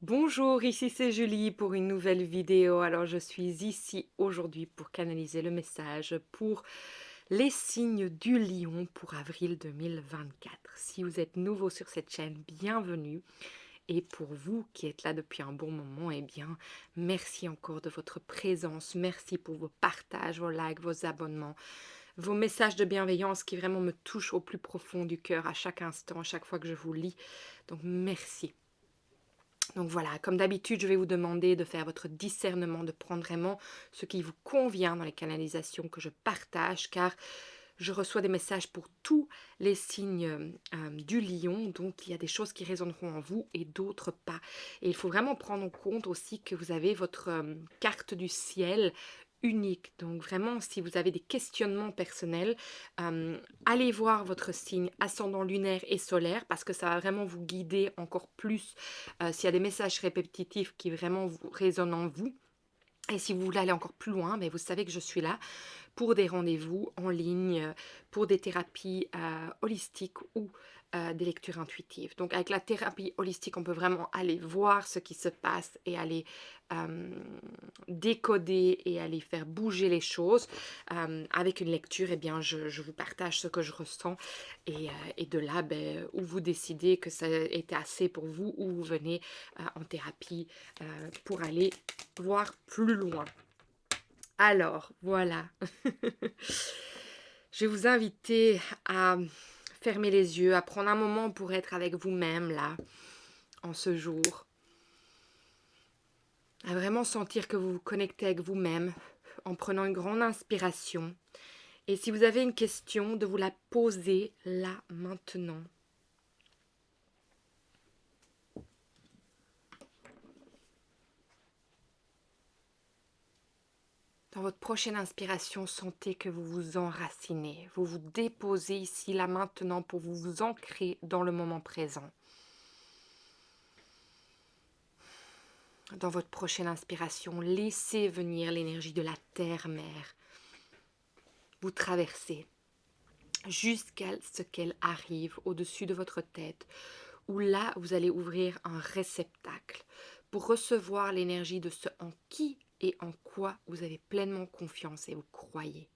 Bonjour, ici c'est Julie pour une nouvelle vidéo. Alors je suis ici aujourd'hui pour canaliser le message pour les signes du lion pour avril 2024. Si vous êtes nouveau sur cette chaîne, bienvenue. Et pour vous qui êtes là depuis un bon moment, eh bien, merci encore de votre présence. Merci pour vos partages, vos likes, vos abonnements, vos messages de bienveillance qui vraiment me touchent au plus profond du cœur à chaque instant, à chaque fois que je vous lis. Donc merci. Donc voilà, comme d'habitude, je vais vous demander de faire votre discernement, de prendre vraiment ce qui vous convient dans les canalisations que je partage, car je reçois des messages pour tous les signes du lion, donc il y a des choses qui résonneront en vous et d'autres pas. Et il faut vraiment prendre en compte aussi que vous avez votre carte du ciel unique. Donc vraiment, si vous avez des questionnements personnels, allez voir votre signe ascendant lunaire et solaire parce que ça va vraiment vous guider encore plus s'il y a des messages répétitifs qui vraiment vous résonnent en vous. Et si vous voulez aller encore plus loin, mais vous savez que je suis là pour des rendez-vous en ligne, pour des thérapies holistiques ou des lectures intuitives. Donc avec la thérapie holistique, on peut vraiment aller voir ce qui se passe et aller décoder et aller faire bouger les choses. Avec une lecture, eh bien, je vous partage ce que je ressens et de là, où vous décidez que ça était assez pour vous ou vous venez en thérapie pour aller voir plus loin. Alors, voilà. Je vais vous inviter à fermer les yeux, à prendre un moment pour être avec vous-même, là, en ce jour. À vraiment sentir que vous vous connectez avec vous-même en prenant une grande inspiration. Et si vous avez une question, de vous la poser là, maintenant. Dans votre prochaine inspiration, sentez que vous vous enracinez. Vous vous déposez ici, là, maintenant, pour vous ancrer dans le moment présent. Dans votre prochaine inspiration, laissez venir l'énergie de la terre-mère. Vous traversez jusqu'à ce qu'elle arrive au-dessus de votre tête, où là, vous allez ouvrir un réceptacle pour recevoir l'énergie de ce en qui et en quoi vous avez pleinement confiance et vous croyez.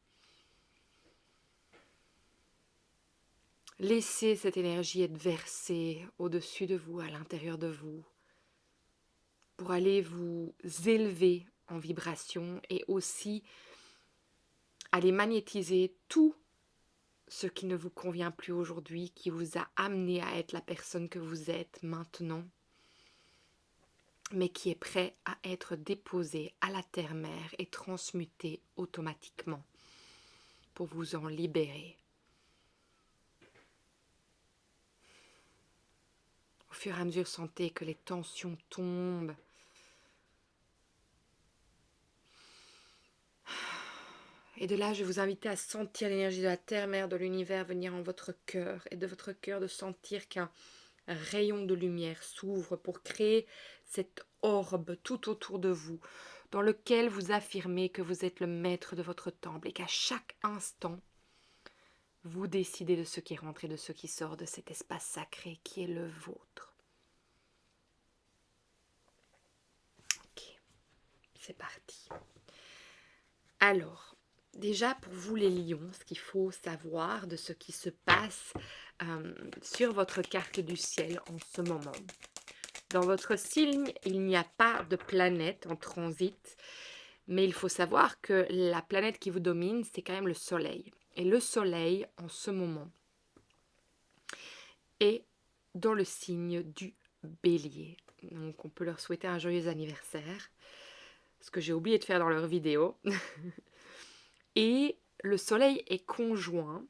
Laissez cette énergie être versée au-dessus de vous, à l'intérieur de vous, pour aller vous élever en vibration et aussi aller magnétiser tout ce qui ne vous convient plus aujourd'hui, qui vous a amené à être la personne que vous êtes maintenant, mais qui est prêt à être déposé à la terre-mère et transmuté automatiquement pour vous en libérer. Au fur et à mesure, sentez que les tensions tombent. Et de là, je vais vous inviter à sentir l'énergie de la terre-mère, de l'univers venir en votre cœur, et de votre cœur de sentir qu'un rayon de lumière s'ouvre pour créer cette orbe tout autour de vous, dans lequel vous affirmez que vous êtes le maître de votre temple et qu'à chaque instant, vous décidez de ce qui rentre et de ce qui sort de cet espace sacré qui est le vôtre. Ok, c'est parti. Alors, déjà pour vous les lions, ce qu'il faut savoir de ce qui se passe sur votre carte du ciel en ce moment. Dans votre signe, il n'y a pas de planète en transit, mais il faut savoir que la planète qui vous domine, c'est quand même le Soleil. Et le Soleil, en ce moment, est dans le signe du Bélier. Donc on peut leur souhaiter un joyeux anniversaire, ce que j'ai oublié de faire dans leur vidéo. Et le Soleil est conjoint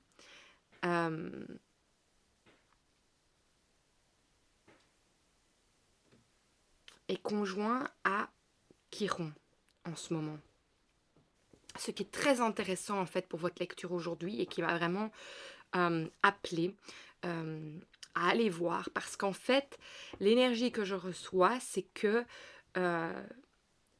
à Chiron en ce moment. Ce qui est très intéressant en fait pour votre lecture aujourd'hui et qui va vraiment appeler à aller voir parce qu'en fait l'énergie que je reçois c'est que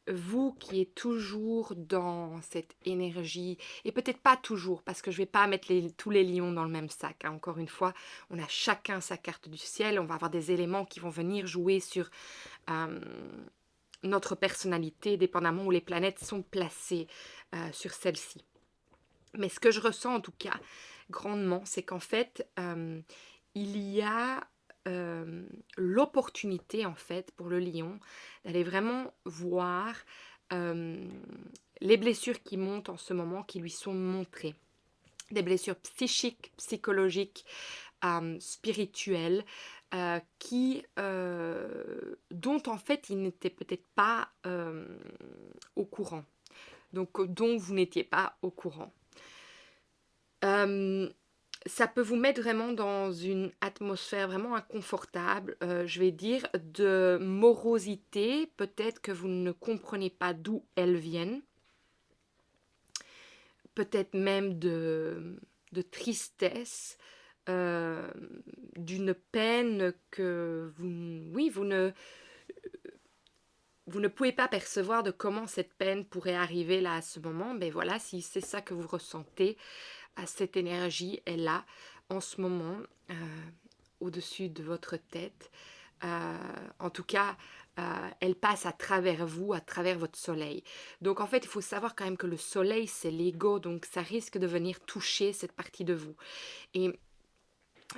vous qui êtes toujours dans cette énergie, et peut-être pas toujours, parce que je vais pas mettre tous les lions dans le même sac, hein. Encore une fois, on a chacun sa carte du ciel, on va avoir des éléments qui vont venir jouer sur euh, notre personnalité, dépendamment où les planètes sont placées sur celle-ci. Mais ce que je ressens en tout cas grandement, c'est qu'en fait, il y a l'opportunité en fait pour le lion d'aller vraiment voir euh, les blessures qui montent en ce moment, qui lui sont montrées. Des blessures psychiques, psychologiques, spirituelles, dont en fait il n'était peut-être pas au courant. Donc dont vous n'étiez pas au courant. Euh, Ça peut vous mettre vraiment dans une atmosphère vraiment inconfortable, je vais dire, de morosité, peut-être que vous ne comprenez pas d'où elles viennent, peut-être même de tristesse, euh, d'une peine que oui, vous ne pouvez pas percevoir de comment cette peine pourrait arriver là à ce moment. Mais voilà, si c'est ça que vous ressentez, cette énergie est là en ce moment, au-dessus de votre tête. En tout cas, elle passe à travers vous, à travers votre soleil. Donc en fait, il faut savoir quand même que le soleil, c'est l'ego, donc ça risque de venir toucher cette partie de vous. Et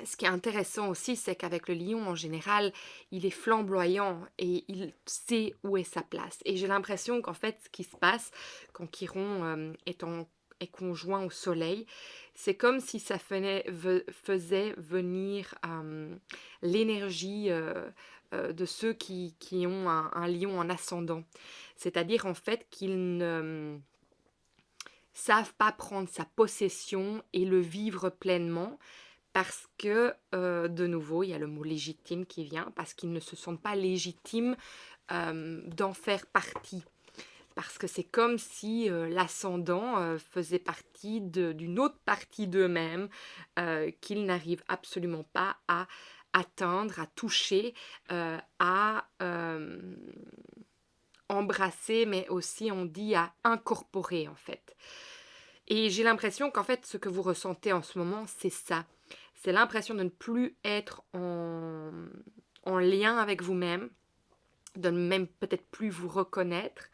ce qui est intéressant aussi, c'est qu'avec le lion, en général, il est flamboyant et il sait où est sa place. Et j'ai l'impression qu'en fait, ce qui se passe quand Chiron est conjoint au soleil, c'est comme si ça faisait venir l'énergie de ceux qui ont un lion en ascendant. C'est-à-dire en fait qu'ils ne savent pas prendre sa possession et le vivre pleinement parce que, de nouveau, il y a le mot légitime qui vient, parce qu'ils ne se sentent pas légitimes d'en faire partie. Parce que c'est comme si l'ascendant faisait partie d'une autre partie d'eux-mêmes qu'ils n'arrivent absolument pas à atteindre, à toucher, à embrasser, mais aussi on dit à incorporer en fait. Et j'ai l'impression qu'en fait, ce que vous ressentez en ce moment, c'est ça. C'est l'impression de ne plus être en lien avec vous-même, de ne même peut-être plus vous reconnaître,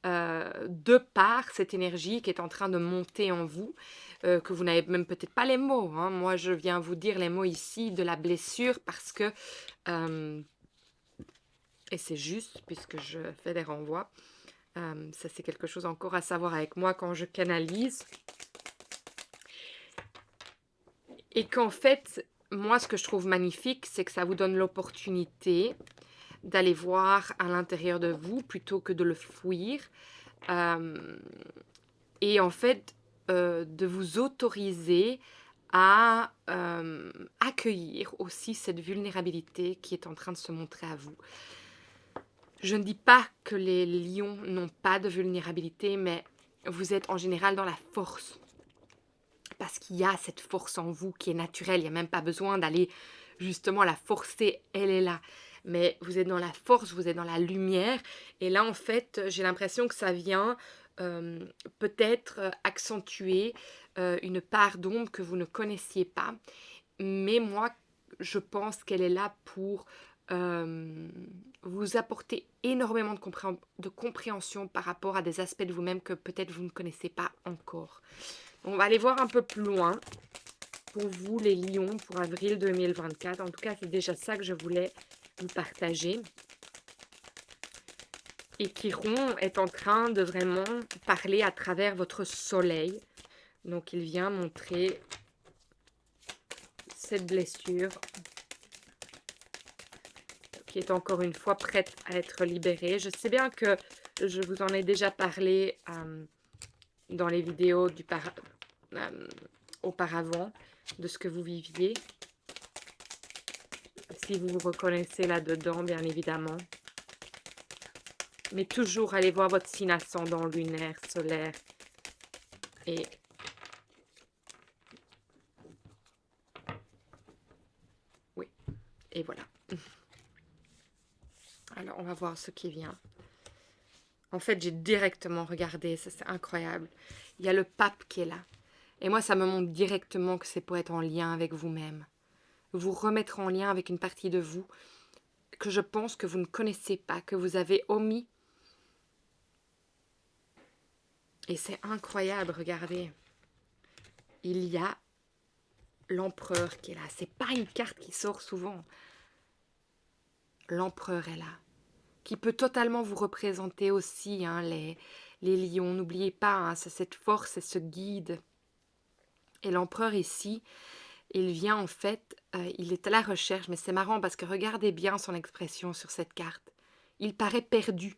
de par cette énergie qui est en train de monter en vous, que vous n'avez même peut-être pas les mots, hein. Moi, je viens vous dire les mots ici de la blessure parce que, euh, et c'est juste puisque je fais des renvois, ça c'est quelque chose encore à savoir avec moi quand je canalise. Et qu'en fait, moi, ce que je trouve magnifique, c'est que ça vous donne l'opportunité d'aller voir à l'intérieur de vous plutôt que de le fuir. Euh, et en fait, de vous autoriser à accueillir aussi cette vulnérabilité qui est en train de se montrer à vous. Je ne dis pas que les lions n'ont pas de vulnérabilité, mais vous êtes en général dans la force. Parce qu'il y a cette force en vous qui est naturelle. Il n'y a même pas besoin d'aller justement la forcer. Elle est là. Mais vous êtes dans la force, vous êtes dans la lumière. Et là, en fait, j'ai l'impression que ça vient euh, peut-être accentuer une part d'ombre que vous ne connaissiez pas. Mais moi, je pense qu'elle est là pour vous apporter énormément de compréhension par rapport à des aspects de vous-même que peut-être vous ne connaissez pas encore. On va aller voir un peu plus loin pour vous, les lions, pour avril 2024. En tout cas, c'est déjà ça que je voulais vous partager. Et Chiron est en train de vraiment parler à travers votre soleil. Donc, il vient montrer cette blessure qui est encore une fois prête à être libérée. Je sais bien que je vous en ai déjà parlé dans les vidéos auparavant de ce que vous viviez. Si vous vous reconnaissez là-dedans, bien évidemment. Mais toujours allez voir votre signe ascendant lunaire, solaire. Et oui, et voilà. Alors, on va voir ce qui vient En fait, j'ai directement regardé, ça c'est incroyable. Il y a le pape qui est là. Et moi, ça me montre directement que c'est pour être en lien avec vous-même. Vous remettre en lien avec une partie de vous que je pense que vous ne connaissez pas, que vous avez omis. Et c'est incroyable, regardez. Il y a l'empereur qui est là. C'est pas une carte qui sort souvent. L'empereur est là. Qui peut totalement vous représenter aussi, hein, les lions. N'oubliez pas, hein, c'est cette force et ce guide. Et l'empereur ici, il vient en fait, il est à la recherche, mais c'est marrant parce que regardez bien son expression sur cette carte. Il paraît perdu,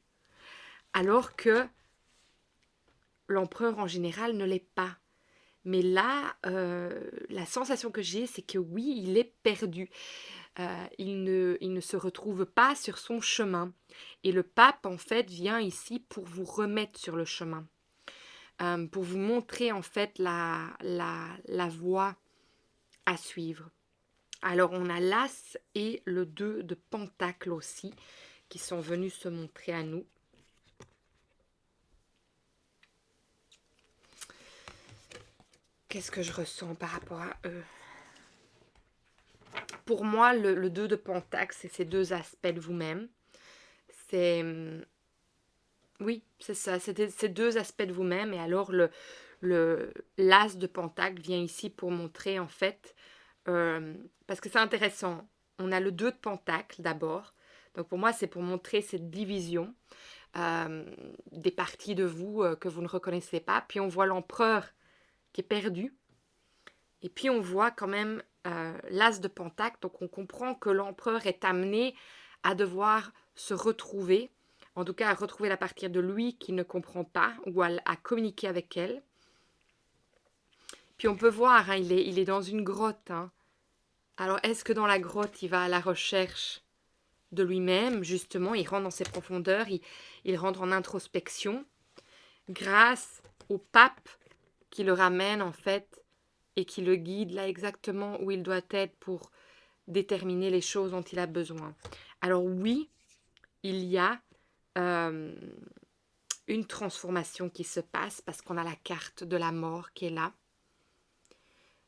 alors que l'empereur en général ne l'est pas. Mais là, la sensation que j'ai, c'est que oui, il est perdu. Il ne se retrouve pas sur son chemin. Et le pape, en fait, vient ici pour vous remettre sur le chemin. Pour vous montrer, en fait, la voie à suivre. Alors, on a l'As et le 2 de Pentacle aussi, qui sont venus se montrer à nous. Qu'est-ce que je ressens par rapport à eux? Pour moi, le 2 de Pentacle, c'est ces deux aspects de vous-même. C'est... Oui, c'est ça, c'est ces deux aspects de vous-même. Et alors, l'As de Pentacle vient ici pour montrer, en fait, parce que c'est intéressant. On a le 2 de Pentacle, d'abord. Donc, pour moi, c'est pour montrer cette division des parties de vous que vous ne reconnaissez pas. Puis, on voit l'empereur qui est perdu. Et puis, on voit quand même l'As de Pentacle. Donc, on comprend que l'empereur est amené à devoir se retrouver, en tout cas à retrouver la partie de lui qu'il ne comprend pas ou à communiquer avec elle. Puis on peut voir, hein, il est dans une grotte. Hein. Alors est-ce que dans la grotte, il va à la recherche de lui-même, justement, il rentre dans ses profondeurs, il rentre en introspection, grâce au pape qui le ramène en fait et qui le guide là exactement où il doit être pour déterminer les choses dont il a besoin. Alors oui, il y a une transformation qui se passe parce qu'on a la carte de la mort qui est là.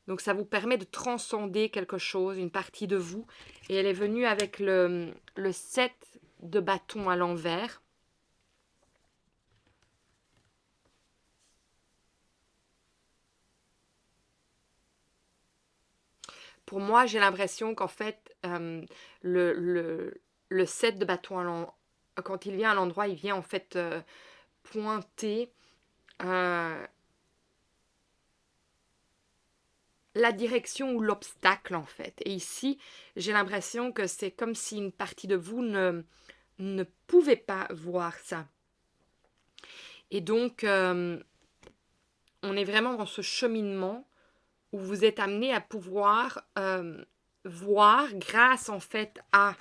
Donc ça vous permet de transcender quelque chose, une partie de vous. Et elle est venue avec le 7 de bâton à l'envers. Pour moi, j'ai l'impression qu'en fait, le 7 de bâton, quand il vient à l'endroit, il vient en fait pointer la direction ou l'obstacle en fait. Et ici, j'ai l'impression que c'est comme si une partie de vous ne pouvait pas voir ça. Et donc, on est vraiment dans ce cheminement où vous êtes amené à pouvoir voir, grâce en fait à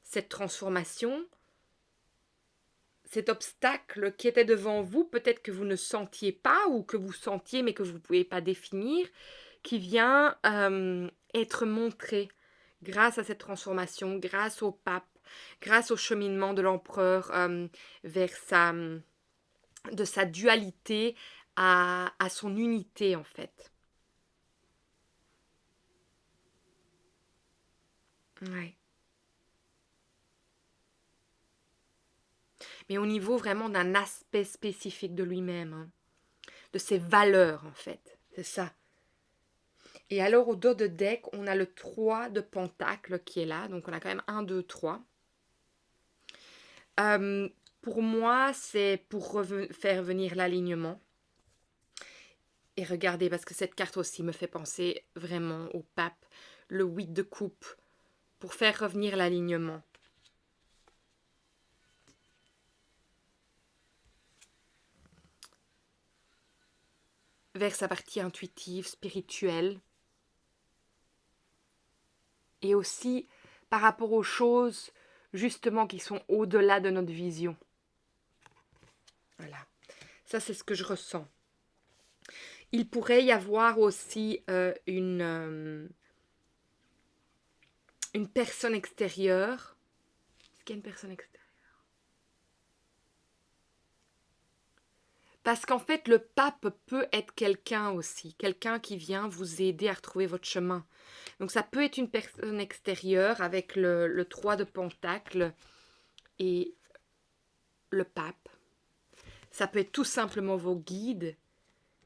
cette transformation, cet obstacle qui était devant vous, peut-être que vous ne sentiez pas ou que vous sentiez mais que vous ne pouvez pas définir, qui vient être montré grâce à cette transformation, grâce au pape, grâce au cheminement de l'empereur vers de sa dualité à son unité en fait. Ouais. Mais au niveau vraiment d'un aspect spécifique de lui-même, hein, de ses valeurs en fait, c'est ça. Et alors au dos de deck, on a le 3 de pentacle qui est là, donc on a quand même 1, 2, 3. Pour moi, c'est pour faire venir l'alignement. Et regardez, parce que cette carte aussi me fait penser vraiment au pape, le 8 de coupe, pour faire revenir l'alignement. Vers sa partie intuitive, spirituelle. Et aussi par rapport aux choses, justement, qui sont au-delà de notre vision. Voilà. Ça, c'est ce que je ressens. Il pourrait y avoir aussi une personne extérieure. Est-ce qu'il y a une personne extérieure? Parce qu'en fait, le pape peut être quelqu'un aussi, quelqu'un qui vient vous aider à retrouver votre chemin. Donc ça peut être une personne extérieure avec le 3 de Pentacle et le pape. Ça peut être tout simplement vos guides,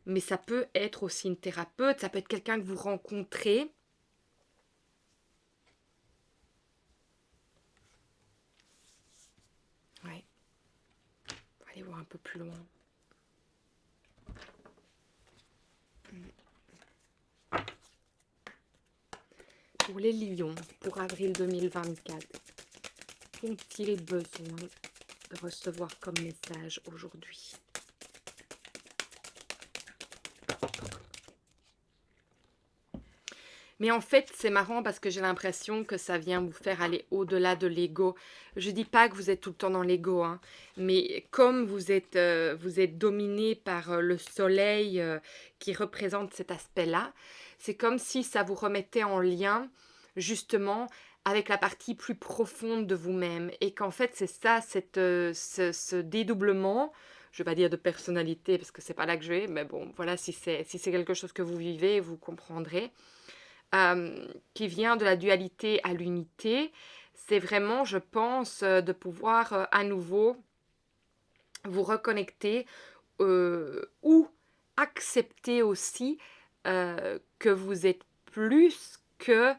mais ça peut être aussi une thérapeute, ça peut être quelqu'un que vous rencontrez. Ouais, on va aller voir un peu plus loin. Pour les lions, pour avril 2024, qu'ont-ils besoin de recevoir comme message aujourd'hui? Mais en fait, c'est marrant parce que j'ai l'impression que ça vient vous faire aller au-delà de l'ego. Je dis pas que vous êtes tout le temps dans l'ego, hein, mais comme vous êtes dominé par le soleil qui représente cet aspect-là, c'est comme si ça vous remettait en lien justement avec la partie plus profonde de vous-même. Et qu'en fait, c'est ça, ce dédoublement, je vais pas dire de personnalité parce que c'est pas là que je vais, mais bon, voilà, si c'est quelque chose que vous vivez, vous comprendrez qui vient de la dualité à l'unité, c'est vraiment, je pense, de pouvoir à nouveau vous reconnecter ou accepter aussi que vous êtes plus que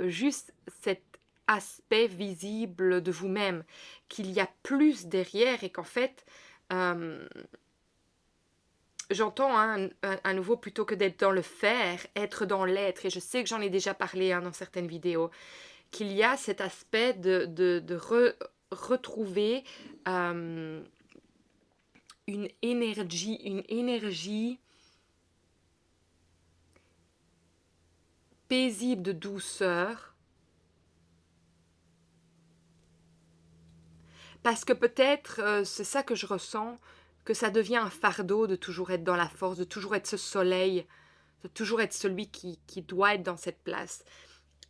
juste cet aspect visible de vous-même, qu'il y a plus derrière et qu'en fait, euh, j'entends hein, à nouveau, plutôt que d'être dans le faire, être dans l'être. Et je sais que j'en ai déjà parlé hein, dans certaines vidéos, qu'il y a cet aspect de retrouver une énergie paisible de douceur. Parce que peut-être, c'est ça que je ressens, que ça devient un fardeau de toujours être dans la force, de toujours être ce soleil, de toujours être celui qui doit être dans cette place.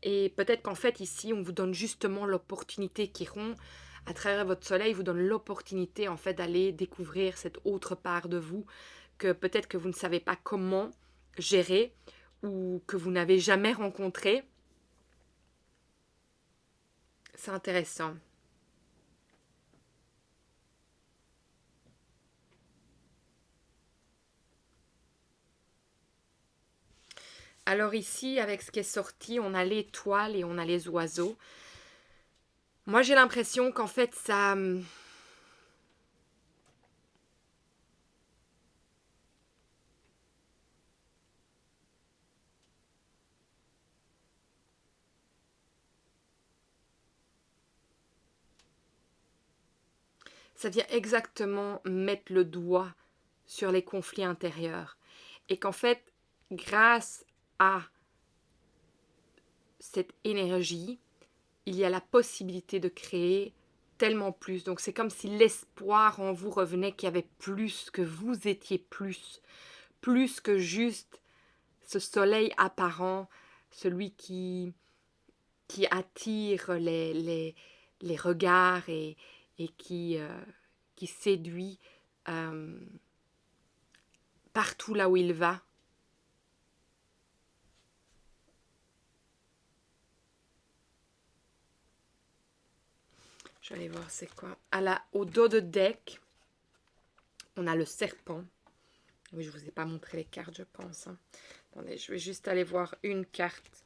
Et peut-être qu'en fait, ici, on vous donne justement l'opportunité Chiron, à travers votre soleil, vous donne l'opportunité en fait d'aller découvrir cette autre part de vous que peut-être que vous ne savez pas comment gérer ou que vous n'avez jamais rencontré. C'est intéressant. Alors ici, avec ce qui est sorti, on a l'étoile et on a les oiseaux. Moi, j'ai l'impression qu'en fait, ça vient exactement mettre le doigt sur les conflits intérieurs. Et qu'en fait, grâce à cette énergie, il y a la possibilité de créer tellement plus. Donc c'est comme si l'espoir en vous revenait qu'il y avait plus, que vous étiez plus que juste ce soleil apparent, celui qui attire les regards et qui séduit euh, partout là où il va. Je vais aller voir c'est quoi. Au dos de deck, on a le serpent. Oui, je ne vous ai pas montré les cartes, je pense. Hein. Attendez, je vais juste aller voir une carte.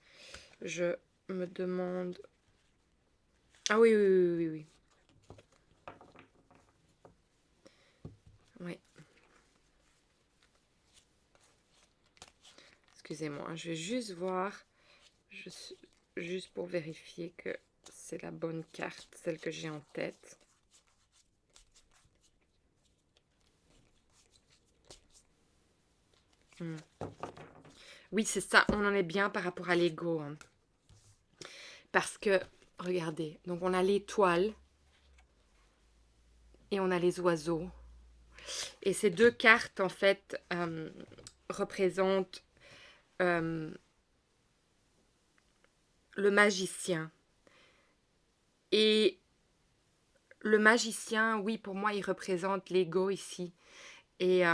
Je me demande... Ah oui, oui, oui, oui, oui. Oui. Excusez-moi, je vais juste voir, juste pour vérifier que c'est la bonne carte, celle que j'ai en tête. Oui, c'est ça, on en est bien par rapport à l'ego. Hein. Parce que, regardez, donc on a l'étoile et on a les oiseaux. Et ces deux cartes, en fait, représentent le magicien. Et le magicien, oui, pour moi, il représente l'ego ici. Et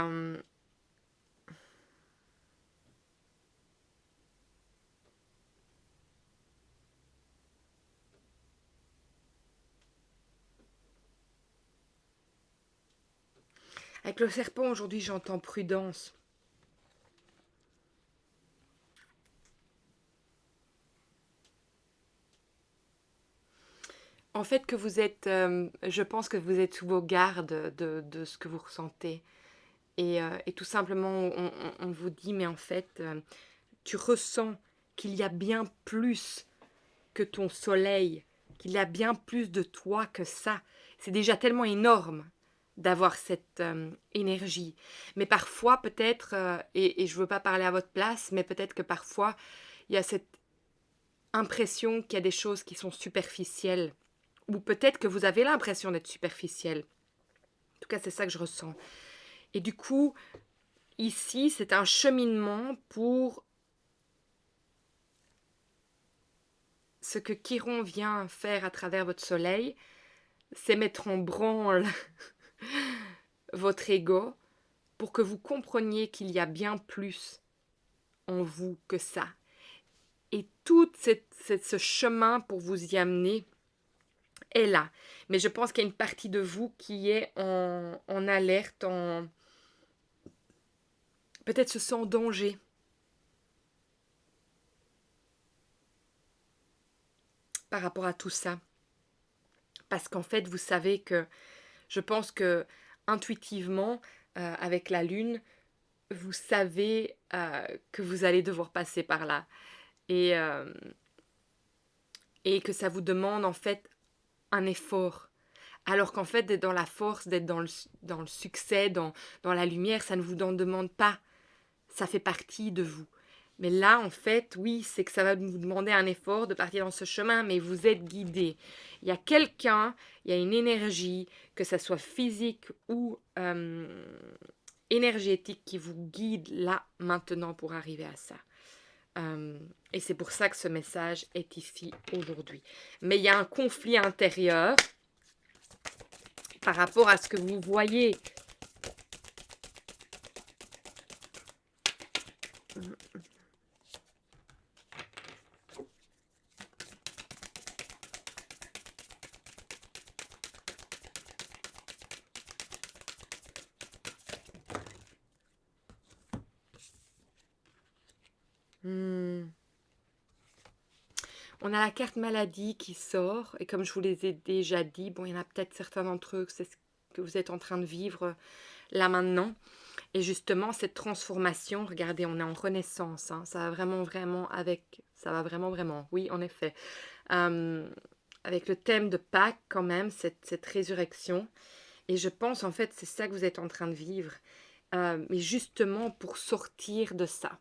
avec le serpent, aujourd'hui, j'entends prudence. En fait, que vous êtes, je pense que vous êtes sous vos gardes de ce que vous ressentez. Et tout simplement, on vous dit, mais en fait, tu ressens qu'il y a bien plus que ton soleil, qu'il y a bien plus de toi que ça. C'est déjà tellement énorme d'avoir cette énergie. Mais parfois, peut-être, et je ne veux pas parler à votre place, mais peut-être que parfois, il y a cette impression qu'il y a des choses qui sont superficielles. Ou peut-être que vous avez l'impression d'être superficielle. En tout cas, c'est ça que je ressens. Et du coup, ici, c'est un cheminement pour ce que Chiron vient faire à travers votre soleil, c'est mettre en branle votre ego pour que vous compreniez qu'il y a bien plus en vous que ça. Et tout ce chemin pour vous y amener est là. Mais je pense qu'il y a une partie de vous qui est en alerte, peut-être se sent en danger par rapport à tout ça. Parce qu'en fait, vous savez que je pense que intuitivement, avec la lune, vous savez que vous allez devoir passer par là. Et, euh, et que ça vous demande en fait un effort. Alors qu'en fait, d'être dans la force, d'être dans le succès, dans la lumière, ça ne vous en demande pas. Ça fait partie de vous. Mais là, en fait, oui, c'est que ça va vous demander un effort de partir dans ce chemin, mais vous êtes guidé. Il y a quelqu'un, il y a une énergie, que ça soit physique ou énergétique, qui vous guide là, maintenant, pour arriver à ça. Et c'est pour ça que ce message est ici aujourd'hui. Mais il y a un conflit intérieur par rapport à ce que vous voyez. Hmm. On a la carte maladie qui sort, et comme je vous les ai déjà dit, bon, il y en a peut-être certains d'entre eux que c'est ce que vous êtes en train de vivre là maintenant. Et justement, cette transformation, regardez, on est en renaissance, hein, ça va vraiment, vraiment avec, ça va vraiment, vraiment, oui, en effet. Euh, Avec le thème de Pâques quand même, cette résurrection. Et je pense en fait c'est ça que vous êtes en train de vivre. Mais justement pour sortir de ça.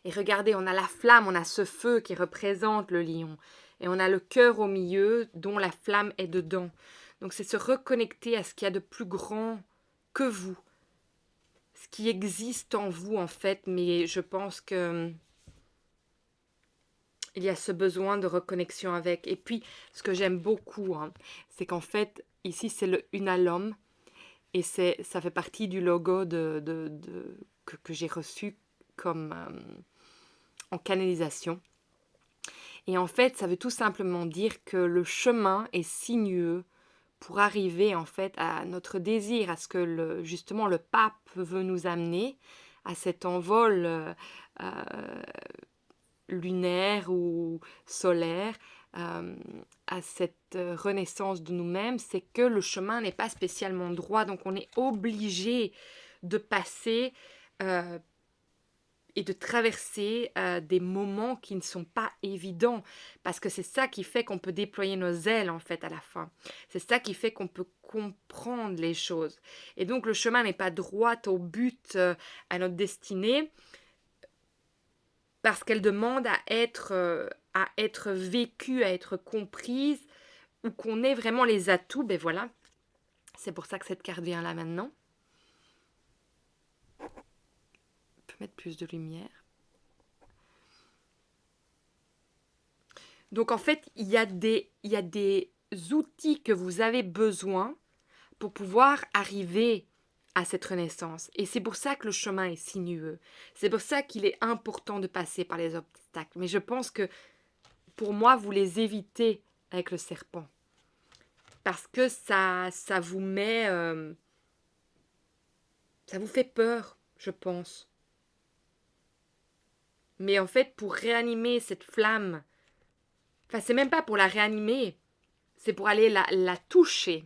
Et regardez, on a la flamme, on a ce feu qui représente le lion. Et on a le cœur au milieu dont la flamme est dedans. Donc c'est se reconnecter à ce qu'il y a de plus grand que vous. Ce qui existe en vous en fait. Mais je pense que il y a ce besoin de reconnexion avec. Et puis ce que j'aime beaucoup, hein, c'est qu'en fait ici c'est le unalome. Et ça fait partie du logo que j'ai reçu comme en canalisation. Et en fait, ça veut tout simplement dire que le chemin est sinueux pour arriver en fait à notre désir, à ce que justement le pape veut nous amener, à cet envol euh, lunaire ou solaire, à cette renaissance de nous-mêmes, c'est que le chemin n'est pas spécialement droit, donc on est obligé de passer euh, et de traverser des moments qui ne sont pas évidents, parce que c'est ça qui fait qu'on peut déployer nos ailes en fait à la fin. C'est ça qui fait qu'on peut comprendre les choses. Et donc le chemin n'est pas droit au but, à notre destinée, parce qu'elle demande à être vécue, à être comprise, ou qu'on ait vraiment les atouts. Ben voilà, c'est pour ça que cette carte vient là maintenant. On peut mettre plus de lumière. Donc en fait, il y a des outils que vous avez besoin pour pouvoir arriver à cette renaissance. Et c'est pour ça que le chemin est sinueux. C'est pour ça qu'il est important de passer par les obstacles. Mais je pense que pour moi, vous les évitez avec le serpent. Parce que ça vous met... ça vous fait peur, je pense. Mais en fait, pour réanimer cette flamme, enfin, c'est même pas pour la réanimer, c'est pour aller la toucher,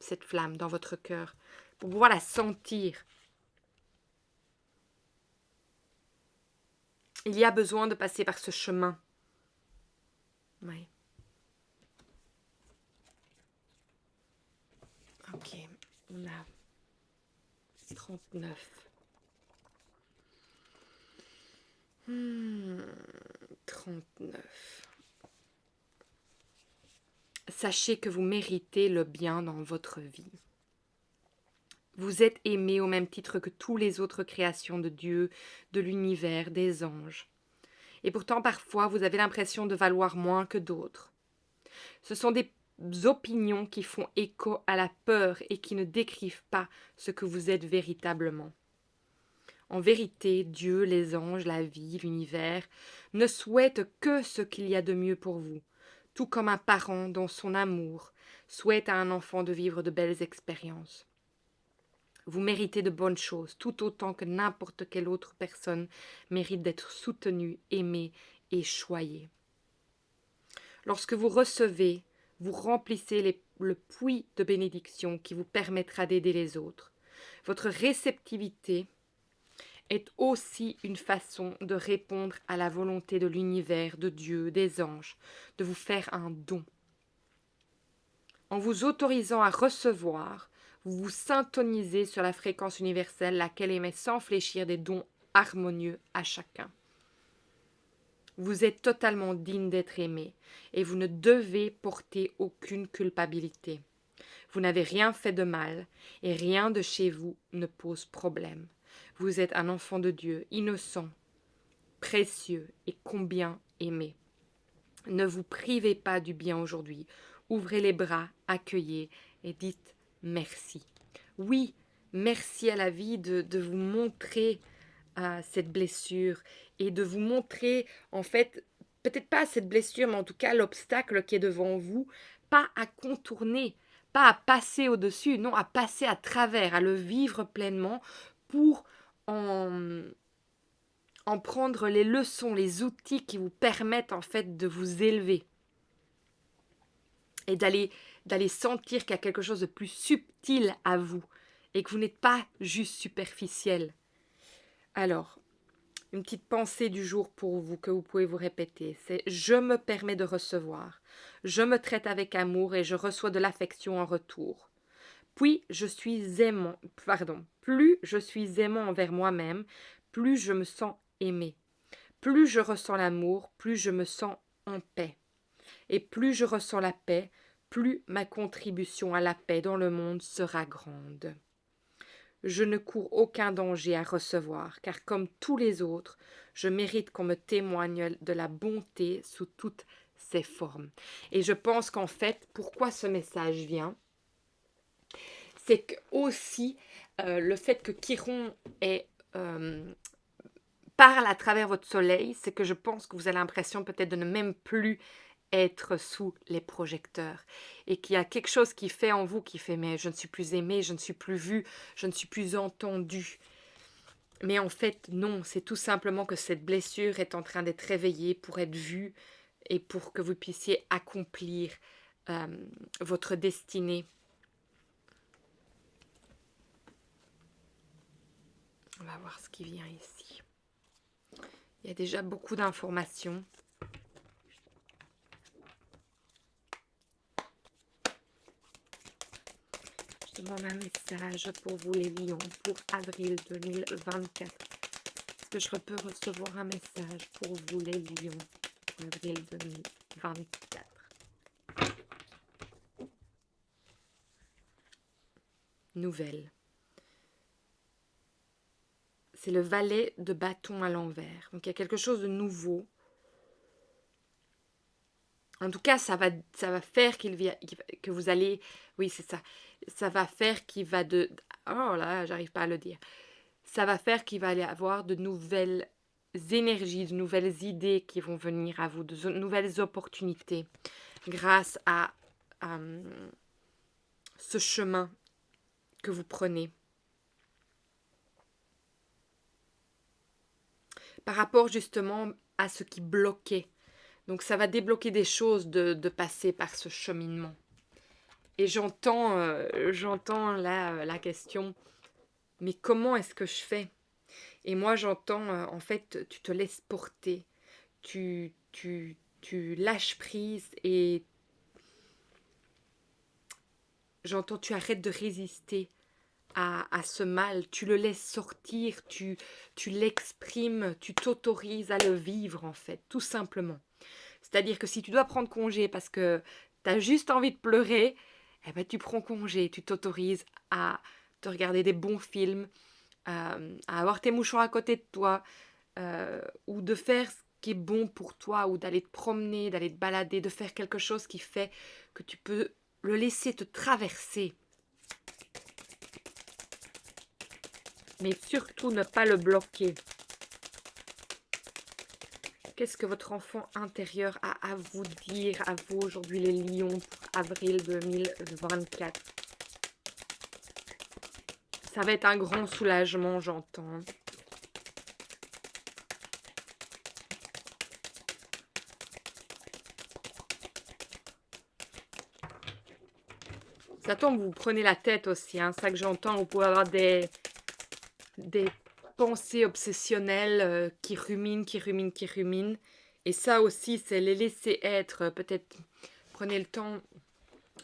cette flamme dans votre cœur, pour pouvoir la sentir. Il y a besoin de passer par ce chemin. Oui. Ok, on a 39. 39. Sachez que vous méritez le bien dans votre vie. Vous êtes aimé au même titre que toutes les autres créations de Dieu, de l'univers, des anges. Et pourtant, parfois, vous avez l'impression de valoir moins que d'autres. Ce sont des opinions qui font écho à la peur et qui ne décrivent pas ce que vous êtes véritablement. En vérité, Dieu, les anges, la vie, l'univers ne souhaitent que ce qu'il y a de mieux pour vous, tout comme un parent dans son amour souhaite à un enfant de vivre de belles expériences. Vous méritez de bonnes choses, tout autant que n'importe quelle autre personne mérite d'être soutenue, aimée et choyée. Lorsque vous recevez, vous remplissez le puits de bénédiction qui vous permettra d'aider les autres. Votre réceptivité est aussi une façon de répondre à la volonté de l'univers, de Dieu, des anges, de vous faire un don. En vous autorisant à recevoir, vous vous syntonisez sur la fréquence universelle, laquelle émet sans fléchir des dons harmonieux à chacun. Vous êtes totalement digne d'être aimé et vous ne devez porter aucune culpabilité. Vous n'avez rien fait de mal et rien de chez vous ne pose problème. Vous êtes un enfant de Dieu, innocent, précieux et combien aimé. Ne vous privez pas du bien aujourd'hui. Ouvrez les bras, accueillez et dites merci. Oui, merci à la vie de vous montrer cette blessure et de vous montrer, en fait, peut-être pas cette blessure, mais en tout cas l'obstacle qui est devant vous, pas à contourner, pas à passer au-dessus, non, à passer à travers, à le vivre pleinement pour en prendre les leçons, les outils qui vous permettent en fait de vous élever et d'aller sentir qu'il y a quelque chose de plus subtil à vous et que vous n'êtes pas juste superficiel. Alors, une petite pensée du jour pour vous que vous pouvez vous répéter, c'est « Je me permets de recevoir, je me traite avec amour et je reçois de l'affection en retour. Puis je suis aimant, plus je suis aimant envers moi-même, plus je me sens aimé. Plus je ressens l'amour, plus je me sens en paix. Et plus je ressens la paix, plus ma contribution à la paix dans le monde sera grande. Je ne cours aucun danger à recevoir, car comme tous les autres, je mérite qu'on me témoigne de la bonté sous toutes ses formes. » Et je pense qu'en fait, pourquoi ce message vient, c'est que aussi le fait que Chiron parle à travers votre soleil, c'est que je pense que vous avez l'impression peut-être de ne même plus être sous les projecteurs et qu'il y a quelque chose qui fait en vous, qui fait « mais je ne suis plus aimé, je ne suis plus vu, je ne suis plus entendu ». Mais en fait, non, c'est tout simplement que cette blessure est en train d'être réveillée pour être vue et pour que vous puissiez accomplir votre destinée. On va voir ce qui vient ici. Il y a déjà beaucoup d'informations. Je demande un message pour vous les lions pour avril 2024. Est-ce que je peux recevoir un message pour vous les lions pour avril 2024? Nouvelle. C'est le valet de bâton à l'envers. Donc il y a quelque chose de nouveau. En tout cas, ça va faire que vous allez... Oui, c'est ça. Ça va faire qu'il va oh là, j'arrive pas à le dire. Ça va faire qu'il va y avoir de nouvelles énergies, de nouvelles idées qui vont venir à vous, de nouvelles opportunités grâce à ce chemin que vous prenez. Par rapport justement à ce qui bloquait. Donc ça va débloquer des choses de passer par ce cheminement. Et j'entends là la question, mais comment est-ce que je fais? Et moi j'entends, en fait, tu te laisses porter, tu lâches prise et j'entends tu arrêtes de résister à ce mal, tu le laisses sortir, tu l'exprimes, tu t'autorises à le vivre en fait, tout simplement. C'est-à-dire que si tu dois prendre congé parce que tu as juste envie de pleurer, eh ben tu prends congé, tu t'autorises à te regarder des bons films, à avoir tes mouchoirs à côté de toi, ou de faire ce qui est bon pour toi, ou d'aller te promener, d'aller te balader, de faire quelque chose qui fait que tu peux le laisser te traverser. Mais surtout ne pas le bloquer. Qu'est-ce que votre enfant intérieur a à vous dire, à vous aujourd'hui les lions, pour avril 2024? Ça va être un grand soulagement, j'entends. Ça tombe, vous prenez la tête aussi, hein, ça que j'entends. Vous pouvez avoir des pensées obsessionnelles qui ruminent, qui ruminent, qui ruminent. Et ça aussi, c'est les laisser être. Peut-être prenez le temps.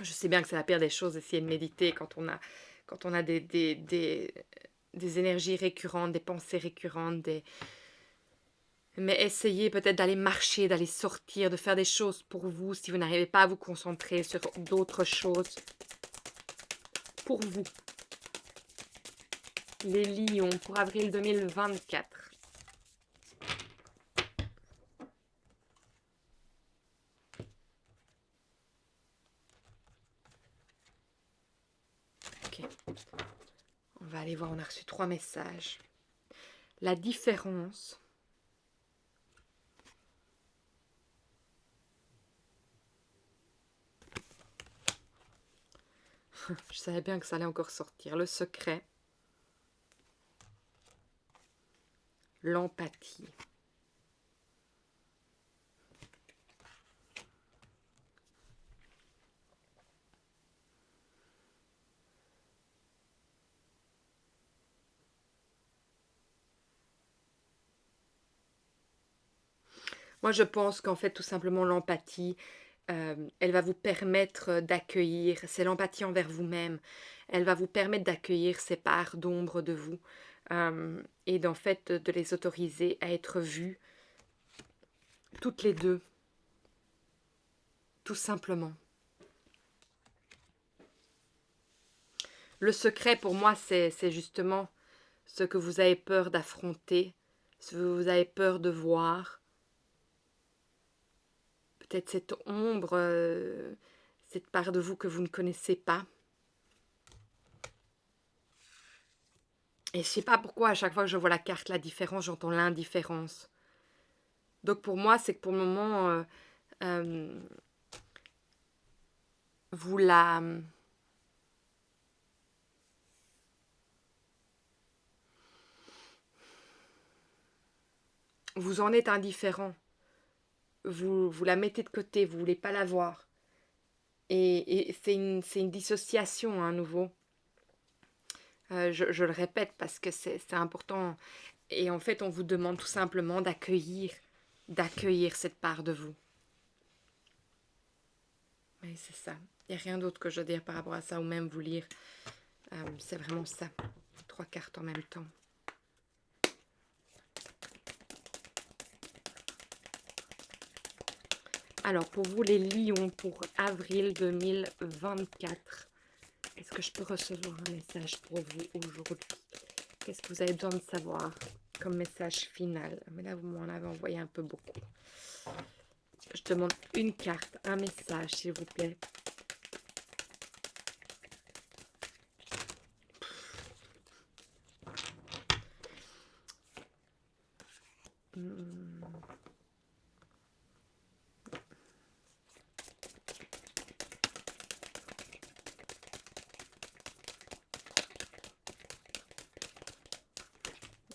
Je sais bien que c'est la pire des choses d'essayer de méditer quand on a des énergies récurrentes, des pensées récurrentes, mais essayez peut-être d'aller marcher, d'aller sortir, de faire des choses pour vous si vous n'arrivez pas à vous concentrer sur d'autres choses. Pour vous, les lions, pour avril 2024. Ok. On va aller voir, on a reçu 3 messages. La différence. Je savais bien que ça allait encore sortir. Le secret. L'empathie. Moi, je pense qu'en fait, tout simplement, l'empathie, elle va vous permettre d'accueillir, c'est l'empathie envers vous-même, elle va vous permettre d'accueillir ces parts d'ombre de vous et d'en fait de les autoriser à être vues, toutes les deux, tout simplement. Le secret pour moi, c'est justement ce que vous avez peur d'affronter, ce que vous avez peur de voir. Peut-être cette ombre, cette part de vous que vous ne connaissez pas. Et je sais pas pourquoi, à chaque fois que je vois la carte, la différence, j'entends l'indifférence. Donc pour moi, c'est que pour le moment, euh, vous la... Vous en êtes indifférent. Vous la mettez de côté, vous voulez pas la voir. Et c'est une dissociation à nouveau. Je le répète parce que c'est important. Et en fait, on vous demande tout simplement d'accueillir cette part de vous. Mais c'est ça. Il n'y a rien d'autre que je veux dire par rapport à ça ou même vous lire. C'est vraiment ça. 3 cartes en même temps. Alors, pour vous, les lions, pour avril 2024, est-ce que je peux recevoir un message pour vous aujourd'hui? Qu'est-ce que vous avez besoin de savoir comme message final? Mais là, vous m'en avez envoyé un peu beaucoup. Je demande une carte, un message, s'il vous plaît.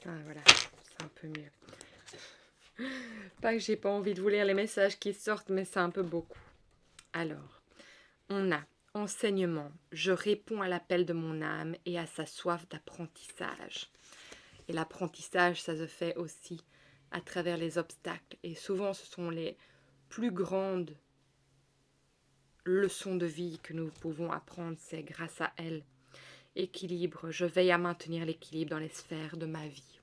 Ah, voilà, c'est un peu mieux. Pas que j'ai pas envie de vous lire les messages qui sortent, mais c'est un peu beaucoup. Alors, on a enseignement. Je réponds à l'appel de mon âme et à sa soif d'apprentissage. Et l'apprentissage, ça se fait aussi à travers les obstacles. Et souvent, ce sont les plus grandes leçons de vie que nous pouvons apprendre, c'est grâce à elles. Équilibre. Je veille à maintenir l'équilibre dans les sphères de ma vie.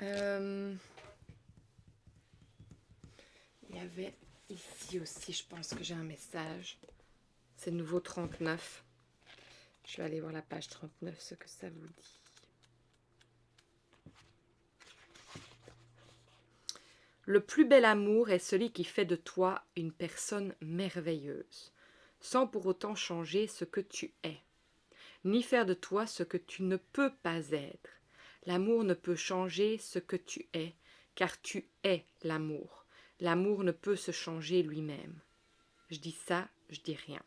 Il y avait ici aussi, je pense que j'ai un message. C'est nouveau 39. Je vais aller voir la page 39, ce que ça vous dit. Le plus bel amour est celui qui fait de toi une personne merveilleuse, sans pour autant changer ce que tu es, ni faire de toi ce que tu ne peux pas être. L'amour ne peut changer ce que tu es, car tu es l'amour. L'amour ne peut se changer lui-même. Je dis ça, je dis rien.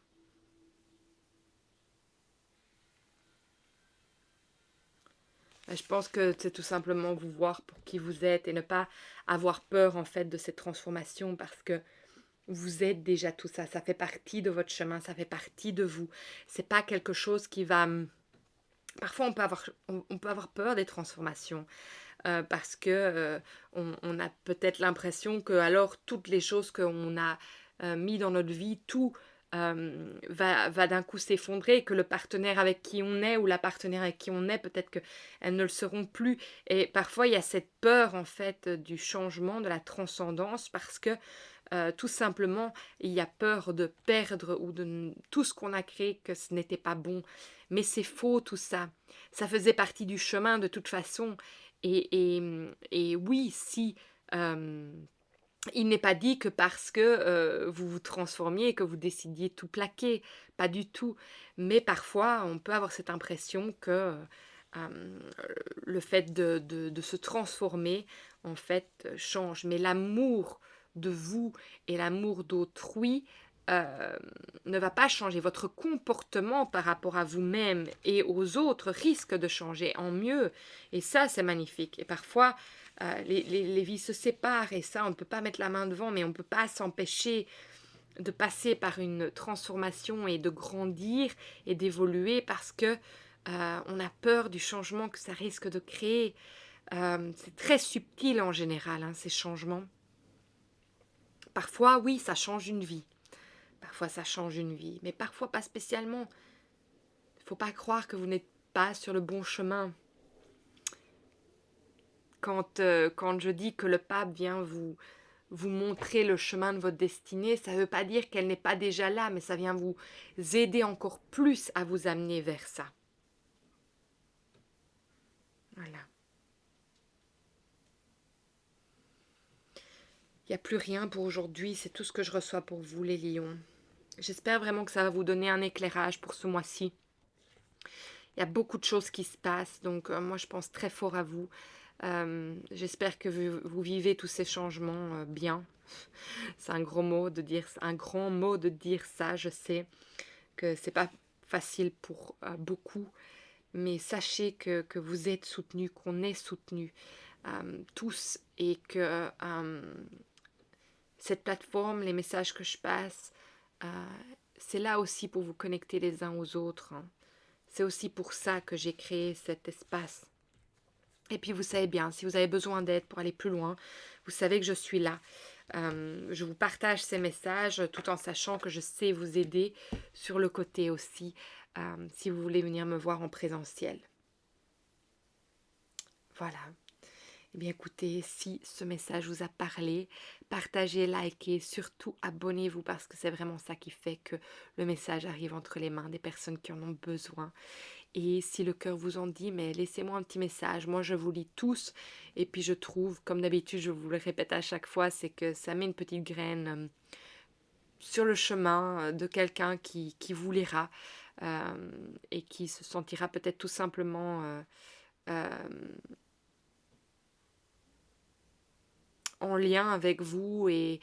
Je pense que c'est tout simplement vous voir pour qui vous êtes et ne pas avoir peur en fait de cette transformation parce que vous êtes déjà tout ça. Ça fait partie de votre chemin, ça fait partie de vous. C'est pas quelque chose qui va. Parfois, on peut avoir peur des transformations parce que on a peut-être l'impression que alors toutes les choses qu'on a mis dans notre vie, tout va d'un coup s'effondrer, que le partenaire avec qui on est ou la partenaire avec qui on est, peut-être qu'elles ne le seront plus. Et parfois, il y a cette peur en fait du changement, de la transcendance, parce que tout simplement, il y a peur de perdre ou de tout ce qu'on a créé, que ce n'était pas bon. Mais c'est faux tout ça. Ça faisait partie du chemin de toute façon. Et oui, si il n'est pas dit que parce que vous vous transformiez, que vous décidiez tout plaquer, pas du tout. Mais parfois, on peut avoir cette impression que euh, le fait de se transformer, en fait, change. Mais l'amour de vous et l'amour d'autrui euh, ne va pas changer. Votre comportement par rapport à vous-même et aux autres risque de changer en mieux. Et ça, c'est magnifique. Et parfois, les vies se séparent et ça, on ne peut pas mettre la main devant, mais on ne peut pas s'empêcher de passer par une transformation et de grandir et d'évoluer parce que on a peur du changement que ça risque de créer. C'est très subtil en général, hein, ces changements. Parfois, oui, ça change une vie. Parfois, ça change une vie, mais parfois pas spécialement. Il ne faut pas croire que vous n'êtes pas sur le bon chemin. Quand je dis que le pape vient vous montrer le chemin de votre destinée, ça ne veut pas dire qu'elle n'est pas déjà là, mais ça vient vous aider encore plus à vous amener vers ça. Voilà. Il n'y a plus rien pour aujourd'hui, c'est tout ce que je reçois pour vous les lions. J'espère vraiment que ça va vous donner un éclairage pour ce mois-ci. Il y a beaucoup de choses qui se passent, donc moi je pense très fort à vous. J'espère que vous vivez tous ces changements bien. C'est un gros mot de dire, un grand mot de dire ça. Je sais que c'est pas facile pour beaucoup, mais sachez que vous êtes soutenus, qu'on est soutenus tous et que cette plateforme, les messages que je passe, c'est là aussi pour vous connecter les uns aux autres. Hein. C'est aussi pour ça que j'ai créé cet espace. Et puis vous savez bien, si vous avez besoin d'aide pour aller plus loin, vous savez que je suis là. Je vous partage ces messages tout en sachant que je sais vous aider sur le côté aussi, si vous voulez venir me voir en présentiel. Voilà. Eh bien écoutez, si ce message vous a parlé, partagez, likez, surtout abonnez-vous parce que c'est vraiment ça qui fait que le message arrive entre les mains des personnes qui en ont besoin. Et si le cœur vous en dit, mais laissez-moi un petit message. Moi, je vous lis tous. Et puis, je trouve, comme d'habitude, je vous le répète à chaque fois, c'est que ça met une petite graine sur le chemin de quelqu'un qui vous lira et qui se sentira peut-être tout simplement en lien avec vous et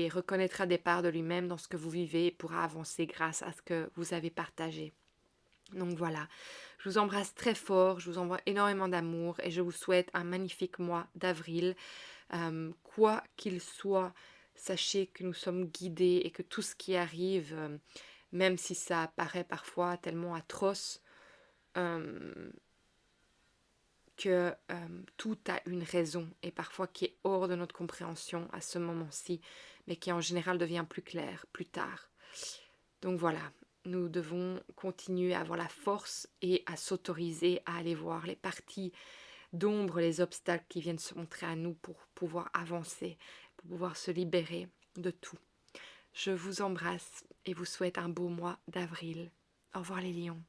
reconnaîtra des parts de lui-même dans ce que vous vivez et pourra avancer grâce à ce que vous avez partagé. Donc voilà, je vous embrasse très fort, je vous envoie énormément d'amour et je vous souhaite un magnifique mois d'avril. Quoi qu'il soit, sachez que nous sommes guidés et que tout ce qui arrive, même si ça paraît parfois tellement atroce, euh, que tout a une raison et parfois qui est hors de notre compréhension à ce moment-ci, mais qui en général devient plus clair plus tard. Donc voilà, nous devons continuer à avoir la force et à s'autoriser à aller voir les parties d'ombre, les obstacles qui viennent se montrer à nous pour pouvoir avancer, pour pouvoir se libérer de tout. Je vous embrasse et vous souhaite un beau mois d'avril. Au revoir les lions.